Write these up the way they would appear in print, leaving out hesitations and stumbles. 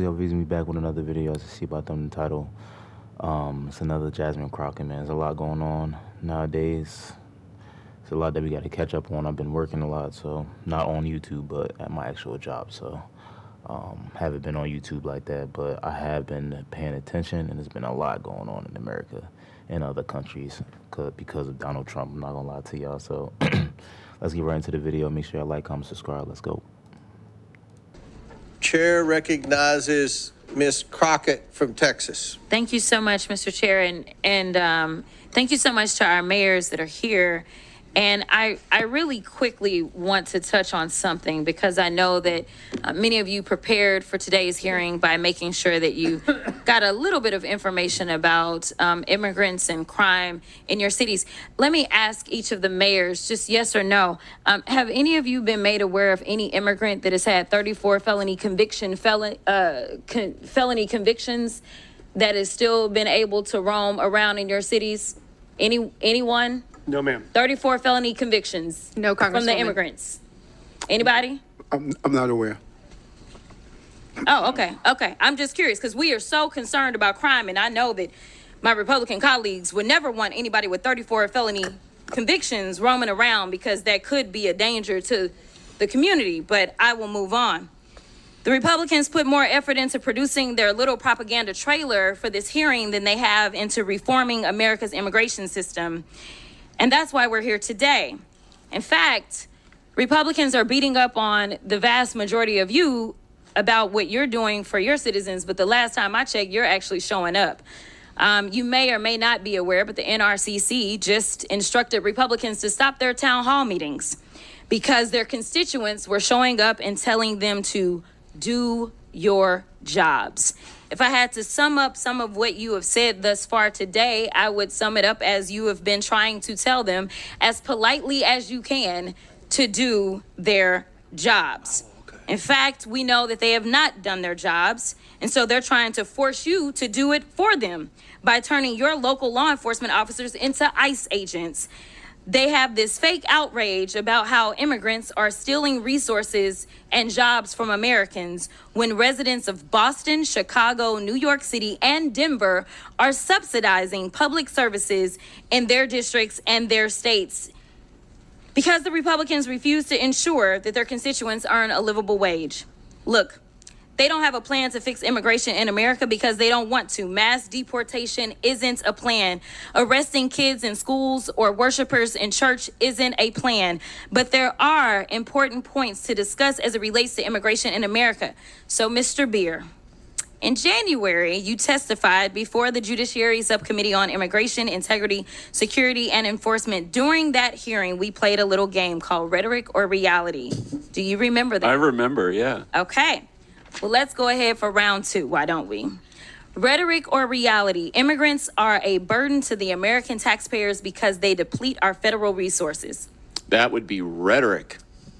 Yo, V's me back with another video as you see about them the title. It's another Jasmine Crockett, man. There's a lot going on nowadays. It's a lot that we got to catch up on. I've been working a lot, so not on YouTube, but at my actual job. So haven't been on YouTube like that, but I have been paying attention, and there's been a lot going on in America and other countries because of Donald Trump. I'm not gonna lie to y'all. So let's get right into the video. Make sure y'all like, comment, subscribe. Let's go. Chair recognizes Ms. Crockett from Texas. Thank you so much, Mr. Chair, and thank you so much to our mayors that are here. And I really quickly want to touch on something because I know that many of you prepared for today's hearing by making sure that you got a little bit of information about immigrants and crime in your cities. Let me ask each of the mayors, just yes or no. Have any of you been made aware of any immigrant that has had 34 felony convictions that has still been able to roam around in your cities? Anyone? No, ma'am. 34 felony convictions. No, Congresswoman. From the immigrants. Anybody? I'm not aware. Oh, okay. Okay. I'm just curious because we are so concerned about crime, and I know that my Republican colleagues would never want anybody with 34 felony convictions roaming around because that could be a danger to the community, but I will move on. The Republicans put more effort into producing their little propaganda trailer for this hearing than they have into reforming America's immigration system. And that's why we're here today. In fact, Republicans are beating up on the vast majority of you about what you're doing for your citizens, but the last time I checked, you're actually showing up. You may or may not be aware, but the NRCC just instructed Republicans to stop their town hall meetings because their constituents were showing up and telling them to do your jobs. If I had to sum up some of what you have said thus far today, I would sum it up as you have been trying to tell them as politely as you can to do their jobs. In fact, we know that they have not done their jobs, and so they're trying to force you to do it for them by turning your local law enforcement officers into ICE agents. They have this fake outrage about how immigrants are stealing resources and jobs from Americans when residents of Boston, Chicago, New York City, and Denver are subsidizing public services in their districts and their states because the Republicans refuse to ensure that their constituents earn a livable wage. Look, they don't have a plan to fix immigration in America because they don't want to. Mass deportation isn't a plan. Arresting kids in schools or worshipers in church isn't a plan. But there are important points to discuss as it relates to immigration in America. So, Mr. Beer, in January, you testified before the Judiciary Subcommittee on Immigration, Integrity, Security, and Enforcement. During that hearing, we played a little game called Rhetoric or Reality. Do you remember that? I remember, yeah. Okay. Well, let's go ahead for round two, why don't we? Rhetoric or reality? Immigrants are a burden to the American taxpayers because they deplete our federal resources. That would be rhetoric.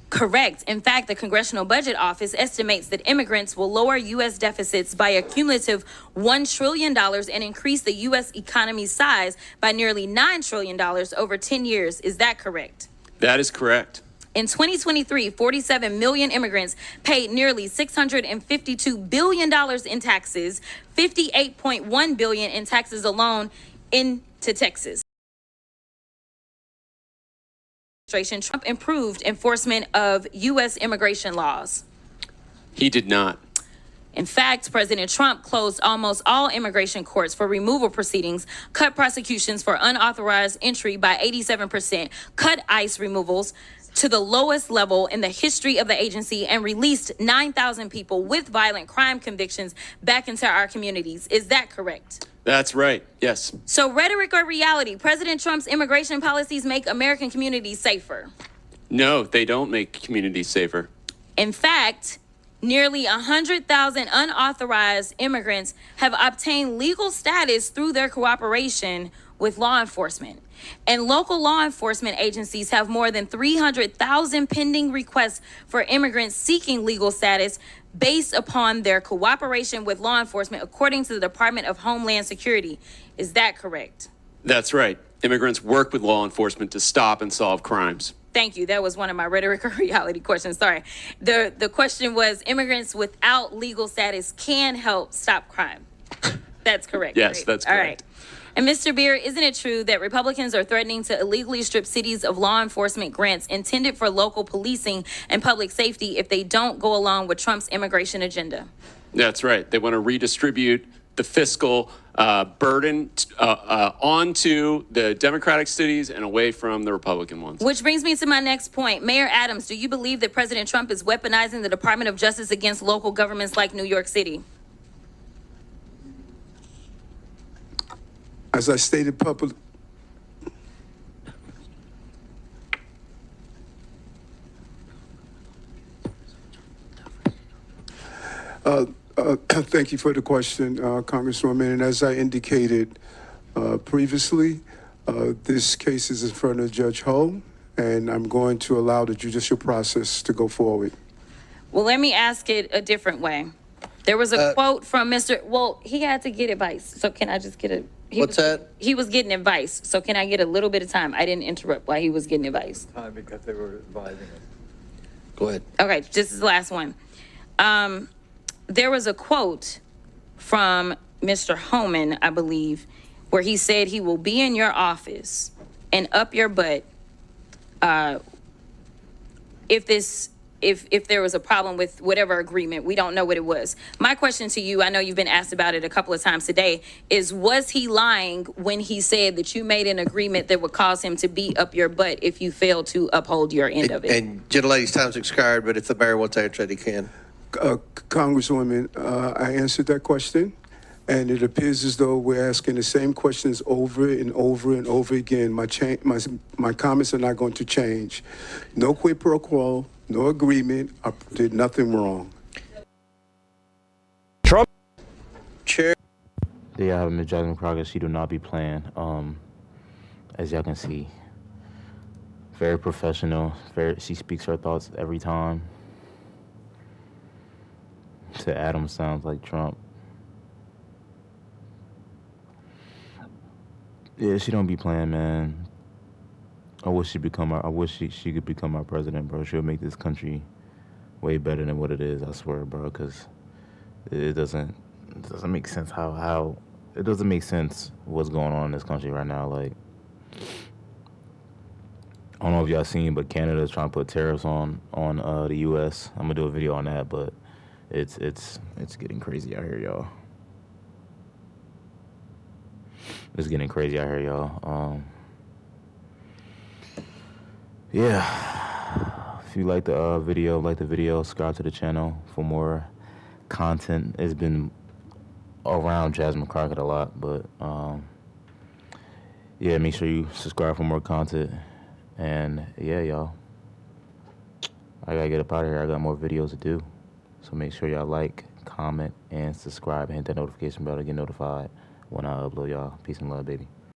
Correct. In fact, the Congressional Budget Office estimates that immigrants will lower U.S. deficits by a cumulative $1 trillion and increase the U.S. economy's size by nearly $9 trillion over 10 years. Is that correct? That is correct. In 2023, 47 million immigrants paid nearly $652 billion in taxes, $58.1 billion in taxes alone into Texas. Trump improved enforcement of U.S. immigration laws. He did not. In fact, President Trump closed almost all immigration courts for removal proceedings, cut prosecutions for unauthorized entry by 87%, cut ICE removals to the lowest level in the history of the agency, and released 9,000 people with violent crime convictions back into our communities. Is that correct? That's right, yes. So rhetoric or reality? President Trump's immigration policies make American communities safer. No, they don't make communities safer. In fact, nearly 100,000 unauthorized immigrants have obtained legal status through their cooperation with law enforcement. And local law enforcement agencies have more than 300,000 pending requests for immigrants seeking legal status based upon their cooperation with law enforcement, according to the Department of Homeland Security. Is that correct? That's right. Immigrants work with law enforcement to stop and solve crimes. Thank you. That was one of my rhetoric or reality questions. Sorry. The question was immigrants without legal status can help stop crime. That's correct. Yes, right? that's All correct. right. And Mr. Beer, isn't it true that Republicans are threatening to illegally strip cities of law enforcement grants intended for local policing and public safety if they don't go along with Trump's immigration agenda? That's right. They want to redistribute the fiscal burden onto the Democratic cities and away from the Republican ones. Which brings me to my next point. Mayor Adams, do you believe that President Trump is weaponizing the Department of Justice against local governments like New York City? As I stated publicly, thank you for the question, Congresswoman. And as I indicated previously, this case is in front of Judge Ho, and I'm going to allow the judicial process to go forward. Well, let me ask it a different way. There was a quote from Mr. Well, he had to get advice. So can I just get a... What's that? He was getting advice. So can I get a little bit of time? I didn't interrupt while he was getting advice. Time because they were advising us. Go ahead. Okay, this is the last one. There was a quote from Mr. Homan, I believe, where he said he will be in your office and up your butt if there was a problem with whatever agreement. We don't know what it was. My question to you, I know you've been asked about it a couple of times today, is was he lying when he said that you made an agreement that would cause him to be up your butt if you failed to uphold your end of it? And gentlelady's time's expired, but if the mayor wants to answer it, he can. Congresswoman, I answered that question, and it appears as though we're asking the same questions over and over and over again. My comments are not going to change. No quid pro quo, no agreement. I did nothing wrong. Chair. There you have Ms. Jasmine Crockett. She do not be playing. As y'all can see, very professional. She speaks her thoughts every time. To Adam sounds like Trump. Yeah, she don't be playing, man. I wish she could become our president, bro. She'll make this country way better than what it is. I swear, bro. Because it doesn't make sense how it doesn't make sense what's going on in this country right now. Like, I don't know if y'all seen, but Canada's trying to put tariffs on the U.S. I'm gonna do a video on that, but it's getting crazy out here, y'all. It's getting crazy out here, y'all. Yeah. If you like the video, subscribe to the channel for more content. It's been around Jasmine Crockett a lot, but yeah, make sure you subscribe for more content. And yeah, y'all, I gotta get up out of here. I got more videos to do, so make sure y'all like, comment, and subscribe, and hit that notification bell to get notified when I upload, y'all. Peace and love, baby.